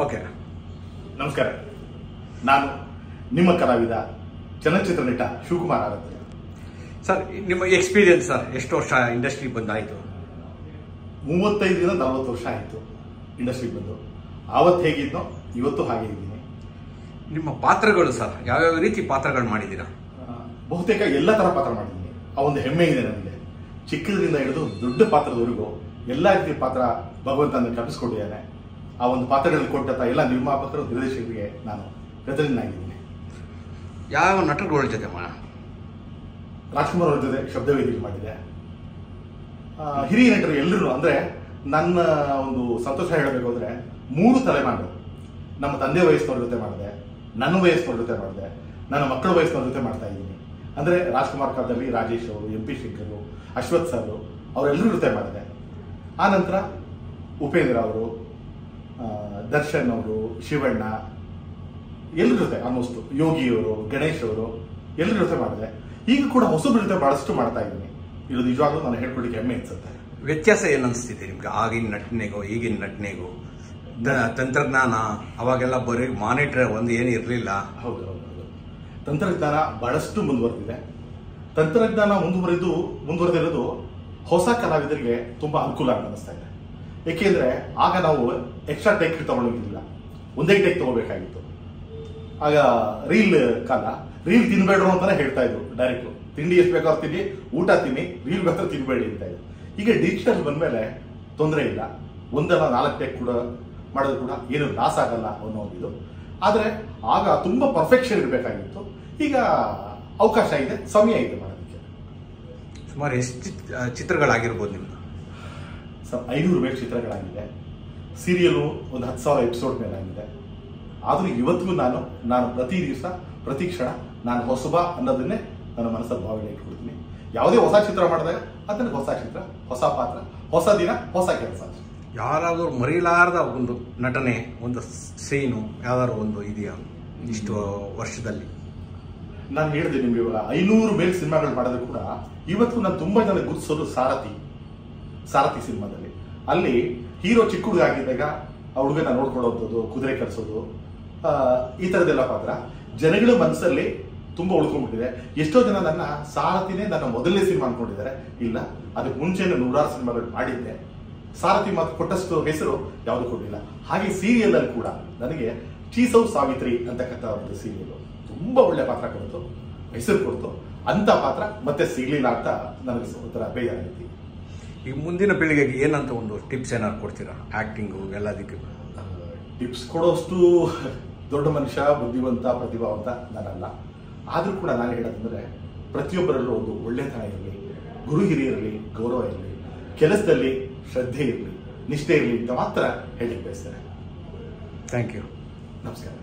Okay, ನಮಸ್ಕಾರ. ನಾನು ನಿಮ್ಮ ಕಲಾವಿದ ಚಲನಚಿತ್ರ ನಟ ಶಿವಕುಮಾರ್ ಆರಾಧ್ಯ. ಸರ್, ನಿಮ್ಮ ಎಕ್ಸ್ಪೀರಿಯನ್ಸ್ ಸರ್, ಎಷ್ಟು ವರ್ಷ ಇಂಡಸ್ಟ್ರಿ ಬಂದಾಯಿತು? 35-40 ವರ್ಷ ಆಯಿತು ಇಂಡಸ್ಟ್ರಿಗೆ ಬಂದು. ಆವತ್ತು ಹೇಗಿದ್ನೋ ಇವತ್ತು ಹಾಗೆ ಇದ್ದೀನಿ. ನಿಮ್ಮ ಪಾತ್ರಗಳು ಸರ್, ಯಾವ್ಯಾವ ರೀತಿ ಪಾತ್ರಗಳು ಮಾಡಿದ್ದೀರಾ? ಬಹುತೇಕ ಎಲ್ಲ ಥರ ಪಾತ್ರ ಮಾಡಿದ್ದೀನಿ. ಆ ಒಂದು ಹೆಮ್ಮೆ ಇದೆ ನನಗೆ. ಚಿಕ್ಕದ್ರಿಂದ ಹಿಡಿದು ದೊಡ್ಡ ಪಾತ್ರದವರೆಗೂ ಎಲ್ಲ ರೀತಿಯ ಪಾತ್ರ ಭಗವಂತ ನನಗೆ ಕಲ್ಪಿಸ್ಕೊಟ್ಟಿದ್ದಾನೆ. ಆ ಒಂದು ಪಾತ್ರಗಳಲ್ಲಿ ಕೊಟ್ಟಂತ ಎಲ್ಲ ನಿರ್ಮಾಪಕರು, ನಿರ್ದೇಶಕರಿಗೆ ನಾನು ಕೃತಜ್ಞನಾಗಿದ್ದೀನಿ. ಯಾವ ನಟರುಗಳ ಜೊತೆ ರಾಜ್ಕುಮಾರ್ ಅವ್ರ ಜೊತೆ ಶಬ್ದವೇದಿಕೆ ಮಾಡಿದೆ. ಹಿರಿಯ ನಟರು ಎಲ್ಲರೂ, ಅಂದರೆ ನನ್ನ ಒಂದು ಸಂತೋಷ ಹೇಳಬೇಕು ಅಂದರೆ 3 ತಲೆಮಾರು. ನಮ್ಮ ತಂದೆ ವಯಸ್ಸಿನವ್ರ ಜೊತೆ ಮಾಡಿದೆ, ನನ್ನ ವಯಸ್ಸಿನವ್ರ ಜೊತೆ ಮಾಡಿದೆ, ನನ್ನ ಮಕ್ಕಳ ವಯಸ್ಸಿನವ್ರ ಜೊತೆ ಮಾಡ್ತಾ ಇದ್ದೀನಿ. ಅಂದರೆ ರಾಜ್ಕುಮಾರ್ ಕಾಲದಲ್ಲಿ ರಾಜೇಶ್ ಅವರು, MP ಶಂಕರ್, ಅಶ್ವಥ್ ಸರ್ ಅವರೆಲ್ಲರ ಜೊತೆ ಮಾಡಿದೆ. ಆ ನಂತರ ಉಪೇಂದ್ರ ಅವರು, ದರ್ಶನ್ ಅವರು, ಶಿವಣ್ಣ, ಎಲ್ಲರ ಜೊತೆ ಆಲ್ಮೋಸ್ಟ್, ಯೋಗಿಯವರು, ಗಣೇಶ್ ಅವರು, ಎಲ್ಲರ ಜೊತೆ ಮಾಡಿದೆ. ಈಗ ಕೂಡ ಹೊಸಬ್ರ ಜೊತೆ ಬಹಳಷ್ಟು ಮಾಡ್ತಾ ಇದ್ದೀನಿ. ಇದು ನಿಜವಾಗ್ಲೂ ನಾನು ಹೇಳ್ಕೊಳ್ಲಿಕ್ಕೆ ಹೆಮ್ಮೆ ಅನ್ಸುತ್ತೆ. ವ್ಯತ್ಯಾಸ ಏನು ಅನಿಸ್ತಿದೆ ನಿಮ್ಗೆ ಆಗಿನ ನಟನೆಗೂ ಈಗಿನ ನಟನೆಗೂ? ತಂತ್ರಜ್ಞಾನ ಅವಾಗೆಲ್ಲ ಬರೀ ಮಾನಿಟರ್ ಒಂದು ಏನು ಇರಲಿಲ್ಲ. ಹೌದು. ತಂತ್ರಜ್ಞಾನ ಬಹಳಷ್ಟು ಮುಂದುವರೆದಿದೆ. ತಂತ್ರಜ್ಞಾನ ಮುಂದುವರೆದಿರೋದು ಹೊಸ ಕಲಾವಿದರಿಗೆ ತುಂಬಾ ಅನುಕೂಲ ಅಂತ ಅನಿಸ್ತಾ ಇದೆ. ಏಕೆಂದ್ರೆ ಆಗ ನಾವು ಎಕ್ಸ್ಟ್ರಾ ಟೇಕ್ ತಗೊಳ್ಳೋದಿಲ್ಲ, ಒಂದೇ ಟೇಕ್ ತಗೋಬೇಕಾಗಿತ್ತು. ಆಗ ರೀಲ್ ಕಾಲ, ರೀಲ್ ತಿನ್ಬೇಡ್ರು ಅಂತಾನೆ ಹೇಳ್ತಾ ಇದ್ರು. ಡೈರೆಕ್ಟ್ ತಿಂಡಿ ಎಷ್ಟು ಬೇಕಾದ್ರೂ ತಿನ್ನಿ, ಊಟ ತಿನ್ನಿ, ರೀಲ್ ಬೇಕಾದ್ರೂ ತಿನ್ಬೇಡಿ ಅಂತ ಇದ್ರು. ಈಗ ಡಿಜಿಟಲ್ ಬಂದ್ಮೇಲೆ ತೊಂದರೆ ಇಲ್ಲ, ಒಂದಲ್ಲ 4 ಟೇಕ್ ಕೂಡ ಮಾಡೋದು ಕೂಡ ಏನು ಲಾಸ್ ಆಗಲ್ಲ ಅನ್ನೋದು. ಆದ್ರೆ ಆಗ ತುಂಬಾ ಪರ್ಫೆಕ್ಷನ್ ಇರಬೇಕಾಗಿತ್ತು. ಈಗ ಅವಕಾಶ ಇದೆ, ಸಮಯ ಇದೆ ಮಾಡೋದಕ್ಕೆ. ಸುಮಾರು ಎಷ್ಟು ಚಿತ್ರಗಳಾಗಿರ್ಬೋದು ನಿಮ್ದು? 500 ಮೇಲೆ ಚಿತ್ರಗಳಾಗಿದೆ. ಸೀರಿಯಲು ಒಂದು 10,000 ಎಪಿಸೋಡ್ ಮೇಲೆ ಆಗಿದೆ. ಆದ್ರೂ ಇವತ್ತಿಗೂ ನಾನು ಪ್ರತಿ ದಿವಸ, ಪ್ರತಿ ಕ್ಷಣ ನಾನು ಹೊಸಬ ಅನ್ನೋದನ್ನೇ ನನ್ನ ಮನಸ್ಸಲ್ಲಿ ಭಾವನೆ ಇಟ್ಕೊಳ್ತೀನಿ. ಯಾವುದೇ ಹೊಸ ಚಿತ್ರ ಮಾಡಿದಾಗ ಅದನ್ನ ಹೊಸ ಚಿತ್ರ, ಹೊಸ ಪಾತ್ರ, ಹೊಸ ದಿನ, ಹೊಸ ಕೆಲಸ. ಯಾರಾದ್ರೂ ಮರೀಲಾರದ ಒಂದು ನಟನೆ, ಒಂದು ಸೀನು ಯಾವ್ದಾದ್ರು ಒಂದು ಇದೆಯಾ ಇಷ್ಟು ವರ್ಷದಲ್ಲಿ? ನಾನು ಹೇಳಿದೆ ನಿಮ್ಗೆ, ಇವಾಗ 500 ಮೇಲೆ ಸಿನಿಮಾಗಳು ಮಾಡಿದ್ರು ಕೂಡ ಇವತ್ತು ನಾನು ತುಂಬಾ ಜನ ಗುರುತಿಸೋದು ಸಾರಥಿ ಸಿನಿಮಾದಲ್ಲಿ. ಅಲ್ಲಿ ಹೀರೋ ಚಿಕ್ಕ ಹುಡುಗ ಆಗಿದ್ದಾಗ ಆ ಹುಡುಗನ ನೋಡ್ಕೊಳ್ಳೋದು, ಕುದುರೆ ಕಟ್ಸೋದು, ಈ ತರದೆಲ್ಲ ಪಾತ್ರ ಜನಗಳ ಮನಸ್ಸಲ್ಲಿ ತುಂಬಾ ಉಳ್ಕೊಂಡ್ಬಿಟ್ಟಿದೆ. ಎಷ್ಟೋ ಜನ ನನ್ನ ಸಾರಥಿನೇ ನನ್ನ ಮೊದಲನೇ ಸಿನಿಮಾ ಅನ್ಕೊಂಡಿದ್ದಾರೆ. ಇಲ್ಲ, ಅದಕ್ಕೆ ಮುಂಚೆನೇ 100 ಸಿನಿಮಾಗಳು ಮಾಡಿದ್ದೆ. ಸಾರಥಿ ಮಾತ್ರ ಕೊಟ್ಟಷ್ಟು ಹೆಸರು ಯಾವುದು ಕೊಟ್ಟಿಲ್ಲ. ಹಾಗೆ ಸೀರಿಯಲ್ ಅಲ್ಲಿ ಕೂಡ ನನಗೆ ಚೀಸೌ ಸಾವಿತ್ರಿ ಅಂತಕ್ಕಂಥ ಒಂದು ಸೀರಿಯಲ್ ತುಂಬಾ ಒಳ್ಳೆ ಪಾತ್ರ ಕೊಡ್ತು, ಹೆಸರು ಕೊಡ್ತು. ಅಂತ ಪಾತ್ರ ಮತ್ತೆ ಸಿಗ್ಲಿಲ್ಲ ಅಂತ ನನಗೆ ಒಂಥರ ಬೇಜಾರಾಗೈತಿ. ಈಗ ಮುಂದಿನ ಪೀಳಿಗೆಗೆ ಏನಂತ ಒಂದು ಟಿಪ್ಸ್ ಏನಾದ್ರು ಕೊಡ್ತೀರಾ? ಆಕ್ಟಿಂಗು ಎಲ್ಲದಕ್ಕೆ ಟಿಪ್ಸ್ ಕೊಡೋಷ್ಟು ದೊಡ್ಡ ಮನುಷ್ಯ, ಬುದ್ಧಿವಂತ, ಪ್ರತಿಭಾವಂತ ನಾನಲ್ಲ. ಆದ್ರೂ ಕೂಡ ನಾನು ಹೇಳೋದಂದ್ರೆ, ಪ್ರತಿಯೊಬ್ಬರಲ್ಲೂ ಒಂದು ಒಳ್ಳೆತನ ಇರಲಿ, ಗುರು ಹಿರಿಯರಲ್ಲಿ ಗೌರವ ಇರಲಿ, ಕೆಲಸದಲ್ಲಿ ಶ್ರದ್ಧೆ ಇರಲಿ, ನಿಷ್ಠೆ ಇರಲಿ ಅಂತ ಮಾತ್ರ ಹೇಳಲಿಕ್ಕೆ ಬಯಸ್ತೇನೆ. Thank you. ನಮಸ್ಕಾರ.